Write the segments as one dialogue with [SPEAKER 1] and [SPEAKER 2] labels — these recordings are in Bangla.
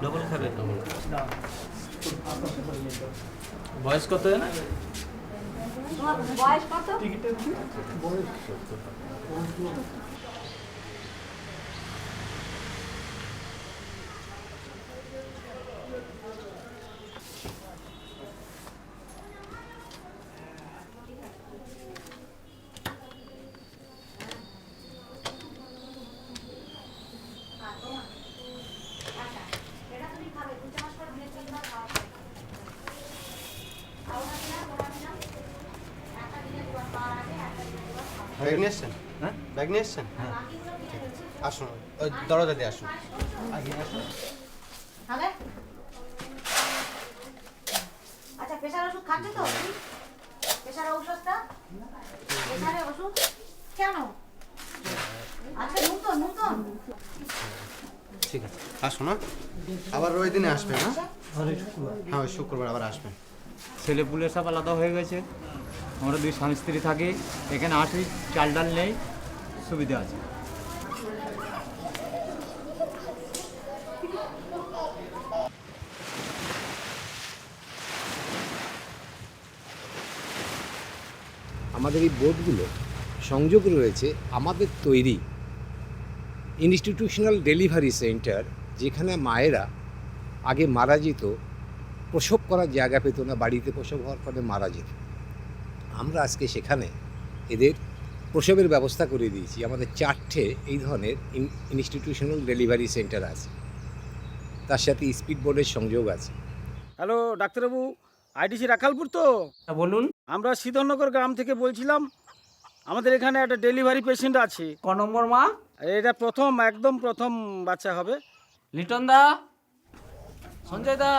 [SPEAKER 1] ডবল খাবে?
[SPEAKER 2] না
[SPEAKER 1] বয়স কত?
[SPEAKER 3] তোমার বয়স কত?
[SPEAKER 2] টিকিটের কি বয়স
[SPEAKER 4] ব্যাগ নিয়ে এসছেন?
[SPEAKER 1] হ্যাঁ
[SPEAKER 4] ব্যাগ নিয়ে এসছেন?
[SPEAKER 1] হ্যাঁ।
[SPEAKER 4] আসুন, ওই দরজা দিয়ে আসুন।
[SPEAKER 1] আগে আসুন।
[SPEAKER 3] তাহলে আচ্ছা, প্রেসার ওষুধ খাচ্ছ তো? প্রেসার ওষুধটা, প্রেসারের ওষুধ কেন? আচ্ছা, নতুন
[SPEAKER 4] ঠিক আছে, আসুন। হ্যাঁ, আবার ওই দিনে আসবেন। হ্যাঁ, ওই শুক্রবার আবার আসবেন।
[SPEAKER 5] ছেলে পুলের সব আলাদা হয়ে গেছে, আমরা দুই স্বামী স্ত্রী থাকি এখানে। আসি, চাল ডাল নেই, সুবিধা আছে।
[SPEAKER 6] আমাদের এই বোর্ডগুলো সংযোগ রয়েছে আমাদের তৈরি ইনস্টিটিউশনাল ডেলিভারি সেন্টার, যেখানে মায়েরা আগে মারা যেত, প্রসব করার জায়গা পেত না, বাড়িতে প্রসব হওয়ার ফলে মারা যেত। আমরা আজকে সেখানে এদের প্রসবের ব্যবস্থা করে দিয়েছি। আমাদের 4টে এই ধরনের ইনস্টিটিউশনাল ডেলিভারি সেন্টার আছে, তার সাথে স্পিড বোর্ডের সংযোগ আছে।
[SPEAKER 7] হ্যালো ডাক্তারবাবু, আইডিসি রাখালপুর তো?
[SPEAKER 1] বলুন।
[SPEAKER 7] আমরা সিদ্ধনগর গ্রাম থেকে বলছিলাম। আমাদের এখানে একটা ডেলিভারি পেশেন্ট আছে।
[SPEAKER 1] ক নম্বর মা?
[SPEAKER 7] এটা একদম প্রথম বাচ্চা হবে।
[SPEAKER 1] লিটন দা, সঞ্জয় দা।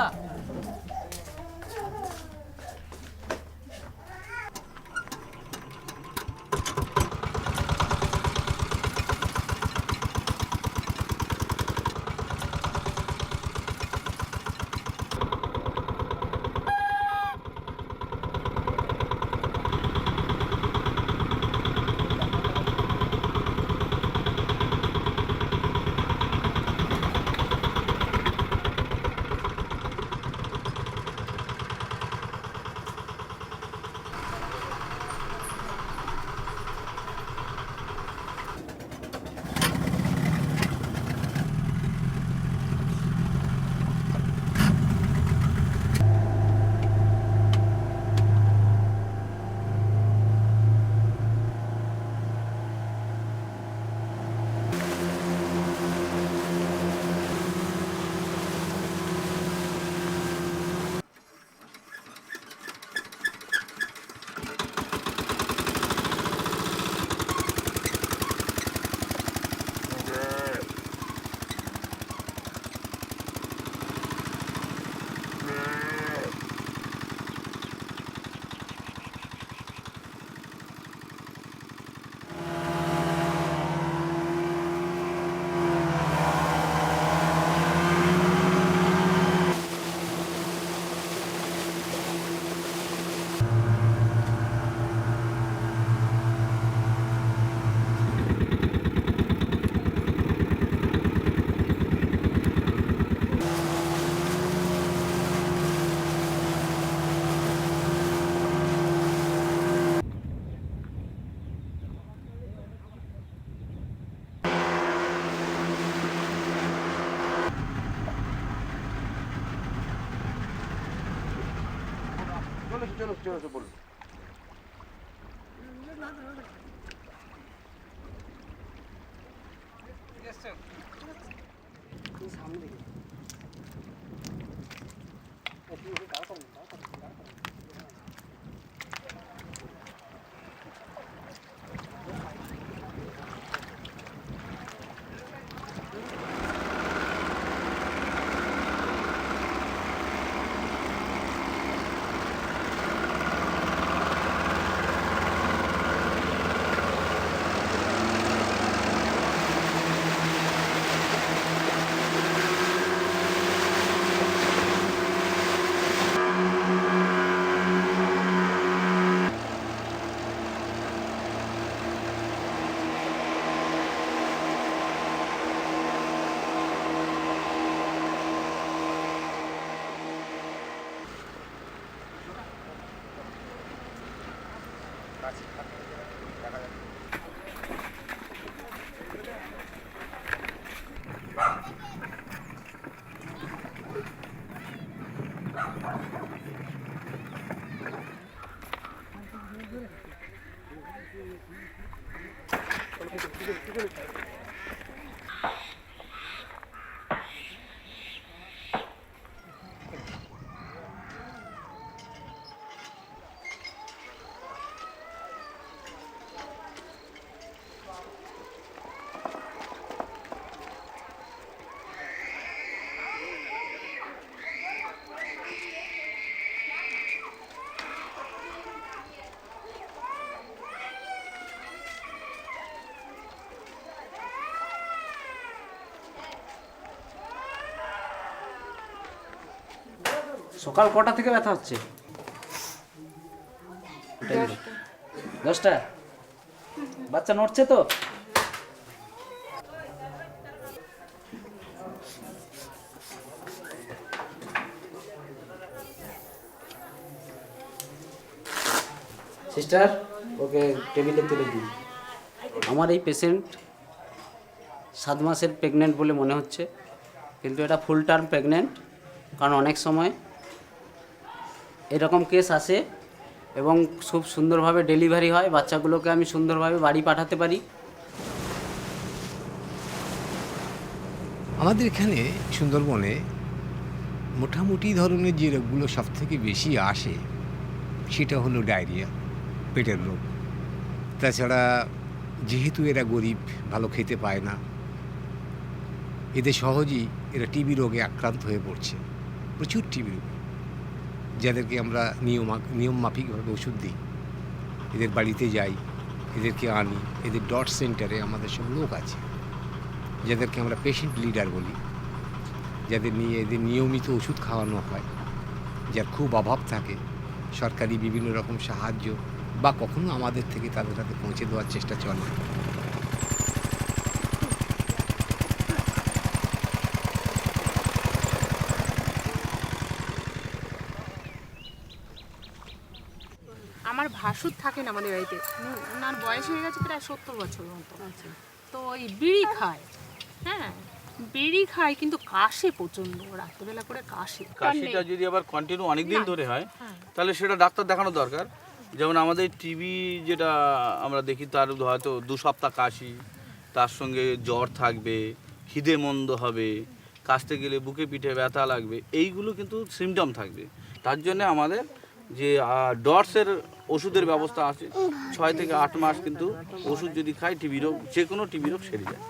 [SPEAKER 4] চলো বলুন।
[SPEAKER 6] আছে দেখা যাচ্ছে।
[SPEAKER 1] সকাল কটা থেকে ব্যথা হচ্ছে? 10টা। বাচ্চা নড়ছে তো? সিস্টার, ওকে টেবিলে তুলে দিন। আমার এই পেশেন্ট 7 মাসের প্রেগনেন্ট বলে মনে হচ্ছে, কিন্তু এটা ফুল টার্ম প্রেগনেন্ট। কারণ অনেক সময় এরকম কেস আসে এবং খুব সুন্দরভাবে ডেলিভারি হয়, বাচ্চাগুলোকে আমি সুন্দরভাবে বাড়ি পাঠাতে পারি।
[SPEAKER 6] আমাদের এখানে সুন্দরবনে মোটামুটি ধরনের যে রোগগুলো সব থেকে বেশি আসে সেটা হলো ডায়রিয়া, পেটের রোগ। তাছাড়া যেহেতু এরা গরিব, ভালো খেতে পায় না, এদের সহজেই এরা টিবি রোগে আক্রান্ত হয়ে পড়ছে। প্রচুর টিবি রোগ, যাদেরকে আমরা নিয়ম মাফিকভাবে ওষুধ দিই। এদের বাড়িতে যাই, এদেরকে আনি। এদের ডট সেন্টারে আমাদের সব লোক আছে, যাদেরকে আমরা পেশেন্ট লিডার বলি, যাদের নিয়ে এদের নিয়মিত ওষুধ খাওয়ানো হয়। যার খুব অভাব থাকে, সরকারি বিভিন্ন রকম সাহায্য বা কখনো আমাদের থেকে তাদের হাতে পৌঁছে দেওয়ার চেষ্টা চলে।
[SPEAKER 8] আমার ভাসুর থাকেন আমাদের বাড়িতে, ওনার বয়স হয়ে গেছে প্রায় 70 বছর মতো। তো ওই বিড়ি খায়, হ্যাঁ বিড়ি খায়, কিন্তু কাশে প্রচণ্ড, রাত্রেবেলা করে কাশে।
[SPEAKER 9] কাশিটা যদি আবার কন্টিনিউ অনেক দিন ধরে হয় তাহলে সেটা ডাক্তার দেখানো দরকার। যেমন আমাদের টিবি যেটা আমরা দেখি, তার হয়তো 2 সপ্তাহ কাশি, তার সঙ্গে জ্বর থাকবে, খিদে মন্দ হবে, কাশতে গেলে বুকে পিঠে ব্যথা লাগবে, এইগুলো কিন্তু সিমটম থাকবে। তার জন্য আমাদের যে ডটসের ওষুধের ব্যবস্থা আছে, 6 থেকে 8 মাস কিন্তু ওষুধ যদি খায় টিবি রোগ, যে কোনো টিবি রোগ সেরে যায়।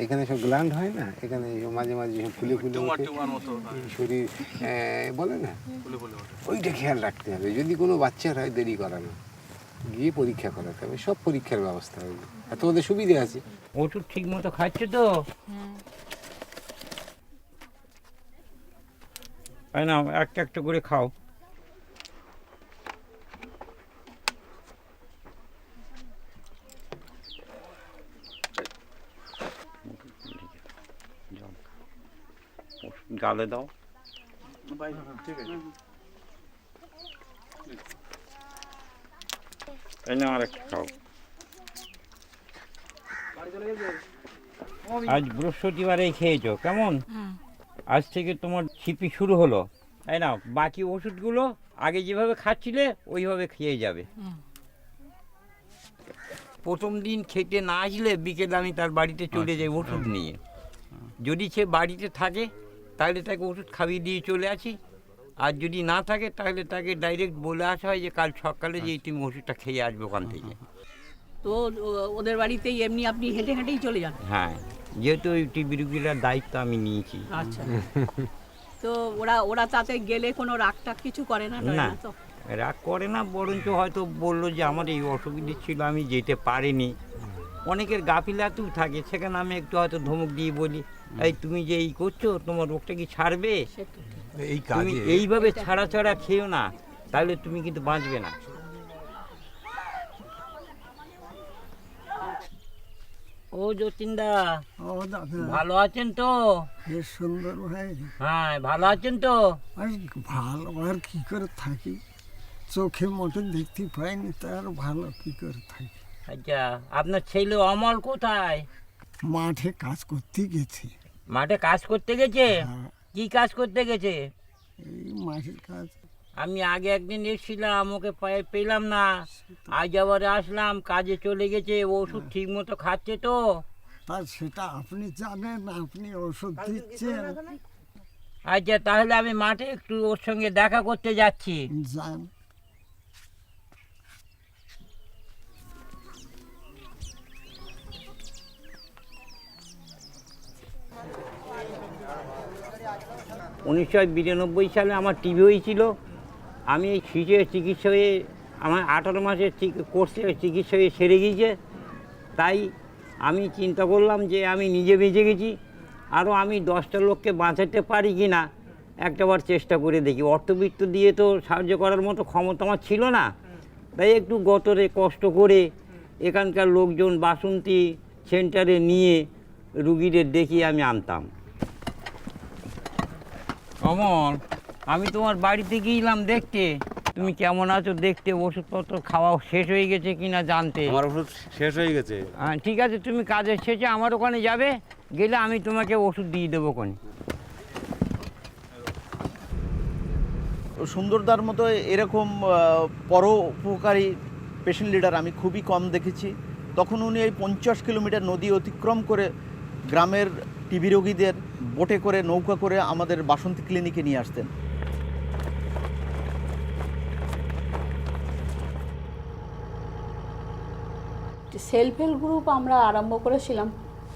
[SPEAKER 6] এখানে সব গ্ল্যান্ড হয় না, এখানে মাঝে মাঝে ফুলে ফুলে ওঠে, শরীর বলে না, ওইটা খেয়াল রাখতে হবে। যদি কোনো বাচ্চার হয়, দেরি করানো, গিয়ে পরীক্ষা করাতে হবে। সব পরীক্ষার ব্যবস্থা হবে, আর তোমাদের সুবিধে আছে।
[SPEAKER 5] ওষুধ ঠিক মতো খাচ্ছে তো? তাই না, একটা একটা করে খাও। গালে দাও। তাই না, আর একটা খাও। আজ বৃহস্পতিবারে খেয়েছো, কেমন? আজ থেকে তোমার ছিপি শুরু হলো, তাই না? বাকি ওষুধগুলো আগে যেভাবে খাচ্ছিলে ওইভাবে খেয়ে যাবে। প্রথম দিন খেতে না আসলে বিকেলে আমি তার বাড়িতে চলে যাই ওষুধ নিয়ে। যদি সে বাড়িতে থাকে তাহলে তাকে ওষুধ খাইয়ে দিয়ে চলে আসি, আর যদি না থাকে তাহলে তাকে ডাইরেক্ট বলে আসা হয় যে কাল সকালে যে তুমি ওষুধটা খেয়ে আসবে ওখান থেকে।
[SPEAKER 10] তো ওদের বাড়িতেই এমনি আপনি হেঁটে হেঁটেই চলে যান?
[SPEAKER 5] হ্যাঁ, যেহেতু ওই টিবি রোগীর দায়িত্ব আমি নিয়েছি।
[SPEAKER 10] আচ্ছা, তো ওরা তাতে গেলে কোনো রাগ টাগ কিছু করে না?
[SPEAKER 5] না, রাগ করে না, বরঞ্চ হয়তো বললো যে আমার এই অসুবিধা ছিল, আমি যেতে পারিনি। অনেকের গাফিলাতেও থাকে, সেখানে আমি একটু হয়তো ধমক দিয়ে বলি, এই তুমি যে এই করছো, তোমার রোগটা কি ছাড়বে? তুমি এইভাবে ছাড়া ছাড়া খেও না, তাহলে তুমি কিন্তু বাঁচবে না। ও যতীনদা, ভালো আছেন তো?
[SPEAKER 2] বেশ সুন্দর ভাই।
[SPEAKER 5] হ্যাঁ, ভালো আছেন তো?
[SPEAKER 2] ভালো আর কি করে থাকি, চোখে মোটে দেখতে পাইনি, তার ভালো কি করে থাকে।
[SPEAKER 5] আচ্ছা, আপনার ছেলে অমল কোথায়?
[SPEAKER 2] মাঠে কাজ করতে গেছে।
[SPEAKER 5] মাঠে কাজ করতে গেছে?
[SPEAKER 2] হ্যাঁ,
[SPEAKER 5] কি কাজ করতে গেছে?
[SPEAKER 2] এই মাঠের কাজ।
[SPEAKER 5] আমি আগে একদিন এসেছিলাম, ওকে পেলাম না, আজ আবার আসলাম, কাজে চলে গেছে। ওষুধ ঠিক মতো খাচ্ছে তো?
[SPEAKER 2] তা সেটা আপনি জানেন, আপনি ওষুধ দিচ্ছেন।
[SPEAKER 5] আচ্ছা, তাহলে আমি মাঠে একটু ওর সঙ্গে দেখা করতে যাচ্ছি।
[SPEAKER 2] যান।
[SPEAKER 5] উনিশশো 92 সালে আমার টিবি হয়েছিল। আমি এই শিশু চিকিৎসা হয়ে আমার 18 মাসের কোর্সে চিকিৎসা হয়ে সেরে গিয়েছে। তাই আমি চিন্তা করলাম যে আমি নিজে বেঁচে গেছি, আরও আমি 10টা লোককে বাঁচাতে পারি কি না একটাবার চেষ্টা করে দেখি। অর্থবিত্ত দিয়ে তো সাহায্য করার মতো ক্ষমতা আমার ছিল না, তাই একটু গতরে কষ্ট করে এখানকার লোকজন বাসন্তী সেন্টারে নিয়ে রুগীদের দেখিয়ে আমি আনতাম। অমল, আমি তোমার বাড়িতে গিয়েছিলাম দেখতে, তুমি কেমন আছো দেখতে, ওষুধপত্র খাওয়া শেষ হয়ে গেছে কিনা জানতে।
[SPEAKER 11] আমার ওষুধ শেষ হয়ে গেছে।
[SPEAKER 5] হ্যাঁ, ঠিক আছে, তুমি কাজের শেষে আমার ওখানে যাবে, গেলে আমি তোমাকে ওষুধ দিয়ে দেবো কোনে।
[SPEAKER 12] সুন্দরদার মতো এরকম পরোপকারী পেশেন্ট লিডার আমি খুবই কম দেখেছি। তখন উনি এই 50 কিলোমিটার নদী অতিক্রম করে গ্রামের টিবি রোগীদের বোটে করে, নৌকা করে আমাদের বাসন্তী ক্লিনিকে নিয়ে আসতেন।
[SPEAKER 10] সেলফ হেল্প গ্রুপ আমরা আরম্ভ করেছিলাম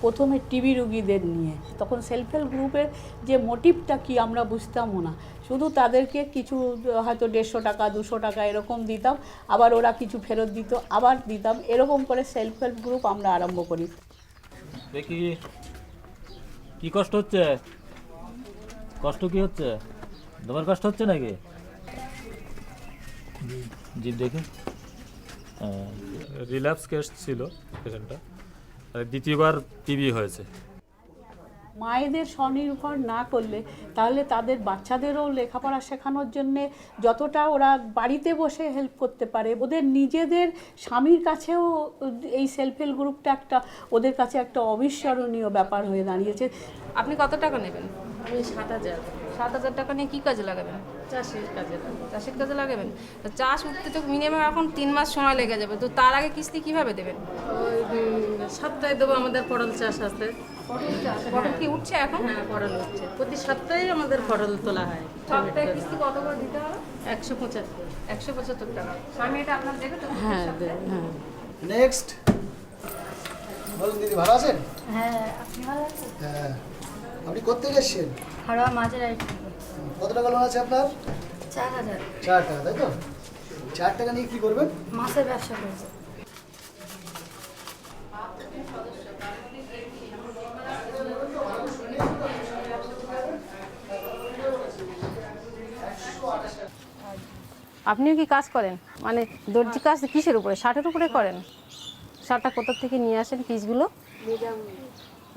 [SPEAKER 10] প্রথমে টিবি রুগীদের নিয়ে। তখন সেলফ হেল্প গ্রুপের যে মোটিভটা কি আমরা বুঝতামও না, শুধু তাদেরকে কিছু হয়তো 150 টাকা 200 টাকা এরকম দিতাম, আবার ওরা কিছু ফেরত দিত, আবার দিতাম, এরকম করে সেলফ হেল্প গ্রুপ আমরা আরম্ভ করি।
[SPEAKER 11] দেখি কি কষ্ট হচ্ছে? কষ্ট কি হচ্ছে? তোমার কষ্ট হচ্ছে নাকি? জিভ দেখে রিল্যাপস কেস ছিল পেশেন্টটা, দ্বিতীয়বার টিবি হয়েছে।
[SPEAKER 10] মায়েদের স্বনির্ভর না করলে তাহলে তাদের বাচ্চাদেরও লেখাপড়া শেখানোর জন্যে যতটা ওরা বাড়িতে বসে হেল্প করতে পারে, ওদের নিজেদের স্বামীর কাছেও এই সেলফ হেল্প গ্রুপটা একটা ওদের কাছে একটা অবিস্মরণীয় ব্যাপার হয়ে দাঁড়িয়েছে।
[SPEAKER 8] আপনি কত টাকা নেবেন?
[SPEAKER 10] আমি 7,000।
[SPEAKER 8] 7,000 টাকা নিয়ে কী কাজে লাগাবেন?
[SPEAKER 10] চাষের কাজে।
[SPEAKER 8] চাষের কাজে লাগাবেন? তো চাষ উঠতে তো মিনিমাম এখন 3 মাস সময় লেগে যাবে, তো তার আগে কিস্তি কিভাবে দেবেন?
[SPEAKER 10] ওই সপ্তাহে দেবো, আমাদের পটল চাষ আছে।
[SPEAKER 8] পটল কি উঠছে এখন?
[SPEAKER 10] হ্যাঁ, পটল হচ্ছে, প্রতি সপ্তাহে আমাদের পটল তোলা হয়।
[SPEAKER 8] সপ্তাহে কিস্তি কত করে দিতে হবে?
[SPEAKER 10] 175।
[SPEAKER 8] 175 টাকা। স্বামী এটা আপনার দেবে তো?
[SPEAKER 10] হ্যাঁ, হ্যাঁ।
[SPEAKER 2] নেক্সট বলুন দিদি, ভালো আছেন?
[SPEAKER 3] হ্যাঁ, আপনি ভালো আছেন?
[SPEAKER 2] হ্যাঁ। আপনি কোত্থেকে এসেছেন?
[SPEAKER 3] হাড়োয়া মাঝের আইটি।
[SPEAKER 2] কত টাকা লোন আছে আপনার?
[SPEAKER 3] 4,000।
[SPEAKER 2] 4 টাকা, তাই তো? 4 টাকা নিয়ে কি করবেন?
[SPEAKER 3] মাছের ব্যবসা করছে।
[SPEAKER 8] আপনিও কি কাজ করেন? মানে দর্জি কাজ কিসের উপরে? শার্টের উপরে করেন? শার্টটা কোথা থেকে নিয়ে আসেন পিসগুলো?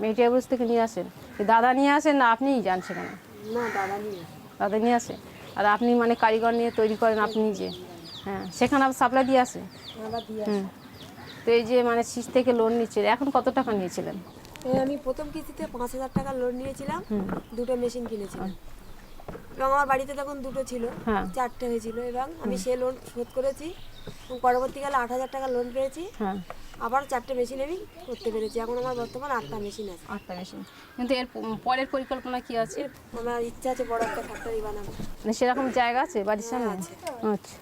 [SPEAKER 8] মেটিয়াবুজ থেকে নিয়ে আসেন? দাদা নিয়ে আসেন না আপনিই যান সেখানে?
[SPEAKER 3] না, দাদা
[SPEAKER 8] নিয়ে আসে। আর আপনি মানে কারিগর নিয়ে তৈরি করেন আপনি নিজে? হ্যাঁ, সেখানে আবার সাপ্লাই দিয়ে আসে? হুম। তো এই যে মানে শীষ থেকে লোন নিচ্ছেন, এখন কত টাকা নিয়েছিলেন?
[SPEAKER 3] আমি প্রথম কিস্তিতে 5,000 টাকা লোন নিয়েছিলাম, 2টো মেশিন কিনেছিলাম। এবং আমার বাড়িতে তখন 2টো ছিল, 4টে হয়েছিল, এবং আমি সে লোন শোধ করেছি। পরবর্তীকালে 8,000 টাকা লোন পেয়েছি, আবার 4টে মেশিন আমি করতে পেরেছি। এখন আমার বর্তমান 8টা মেশিন আছে।
[SPEAKER 8] 8টা মেশিন। কিন্তু এর পরের পরিকল্পনা কি আছে?
[SPEAKER 3] আমার ইচ্ছা আছে বড় একটা ফ্যাক্টরি বানাবো।
[SPEAKER 8] মানে সেরকম জায়গা আছে বাড়ির সামনে?
[SPEAKER 3] আছে।
[SPEAKER 8] আচ্ছা,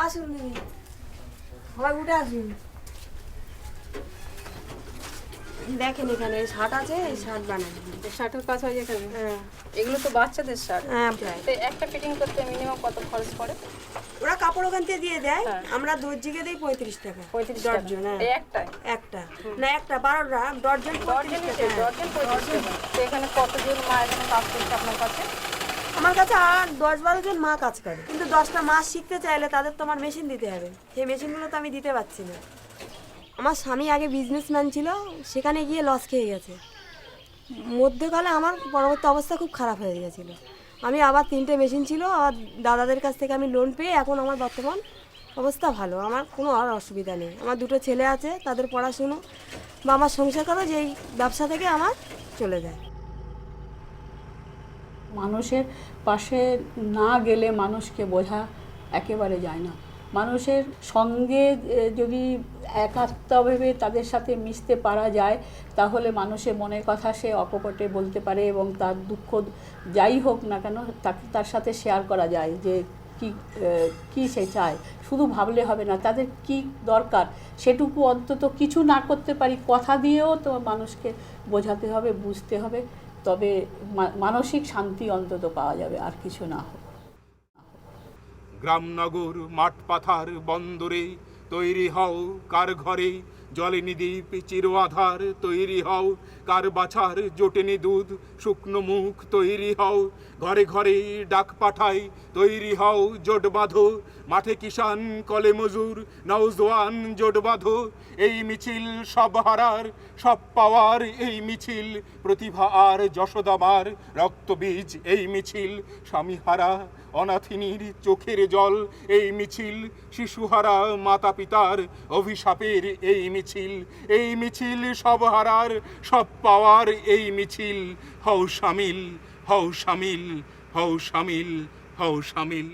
[SPEAKER 3] আসুন দিদি, সবাই উঠে আসুন। দেখেন এখানে শার্ট আছে, এই শার্ট বানাবো।
[SPEAKER 8] শার্টের কাজ হয় এখানে?
[SPEAKER 3] হ্যাঁ।
[SPEAKER 8] এগুলো তো বাচ্চাদের শার্ট।
[SPEAKER 3] হ্যাঁ।
[SPEAKER 8] তো একটা ফিটিং করতে মিনিমাম কত খরচ পড়ে?
[SPEAKER 3] ওরা কাপড় ওখান থেকে দিয়ে দেয়, আমরা দর্জিকে দিই 35 টাকা।
[SPEAKER 8] 35
[SPEAKER 3] ডর্জন। হ্যাঁ,
[SPEAKER 8] এই একটাই?
[SPEAKER 3] একটা না, একটা 12টা ডর্জন।
[SPEAKER 8] ডর্জন 35 টাকা। তো এখানে কতজন মা এখানে কাজ করছে আপনার কাছে?
[SPEAKER 3] আমার কাছে আর 10-12 জন মা কাজ করে, কিন্তু 10টা মাস শিখতে চাইলে তাদের তো আমার মেশিন দিতে হবে। সেই মেশিনগুলো তো আমি দিতে পারছি না। আমার স্বামী আগে বিজনেসম্যান ছিল, সেখানে গিয়ে লস খেয়ে গেছে। মধ্যকালে আমার পরবর্তী অবস্থা খুব খারাপ হয়ে গেছিলো। আমি আবার 3টে মেশিন ছিল, আর দাদাদের কাছ থেকে আমি লোন পেয়ে এখন আমার বর্তমান অবস্থা ভালো, আমার কোনো আর অসুবিধা নেই। আমার 2টো ছেলে আছে, তাদের পড়াশুনো বা আমার সংসার করা যেই ব্যবসা থেকে আমার চলে যায়।
[SPEAKER 10] মানুষের পাশে না গেলে মানুষকে বোঝা একেবারে যায় না। মানুষের সঙ্গে যদি একাত্মভাবে তাদের সাথে মিশতে পারা যায়, তাহলে মানুষের মনের কথা সে অকপটে বলতে পারে এবং তার দুঃখ যাই হোক না কেন তার সাথে শেয়ার করা যায় যে কি সে চায়। শুধু ভাবলে হবে না, তাদের কি দরকার সেটুকু অন্তত কিছু না করতে পারি, কথা দিয়েও তো মানুষকে বোঝাতে হবে, বুঝতে হবে, তবে মানসিক শান্তি অন্তত পাওয়া যাবে, আর কিছু না হোক।
[SPEAKER 13] গ্রামনগর মাঠ পাথার বন্দরে তৈরি হও কার ঘরে, জলেনি দ্বীপ চির আধার তৈরি হও কার বাছার, জোটেনি দুধ শুকনো মুখ তৈরি হও, ঘরে ঘরে ডাক পাঠাই তৈরি হও জোট বাঁধো, মাঠে কিষান কলে মজুর নওজোয়ান জোট বাঁধো। এই মিছিল সব হারার সব পাওয়ার, এই মিছিল প্রতিভা আর যশোদামার রক্তবীজ, এই মিছিল স্বামীহারা অনাথিনীর চোখের জল, এই মিছিল শিশুহারা মাতা পিতার অভিশাপের, এই মিছিল, এই মিছিল সব হারার সব পাওয়ার, এই মিছিল হও শামিল, হও শামিল, হও শামিল, হও শামিল।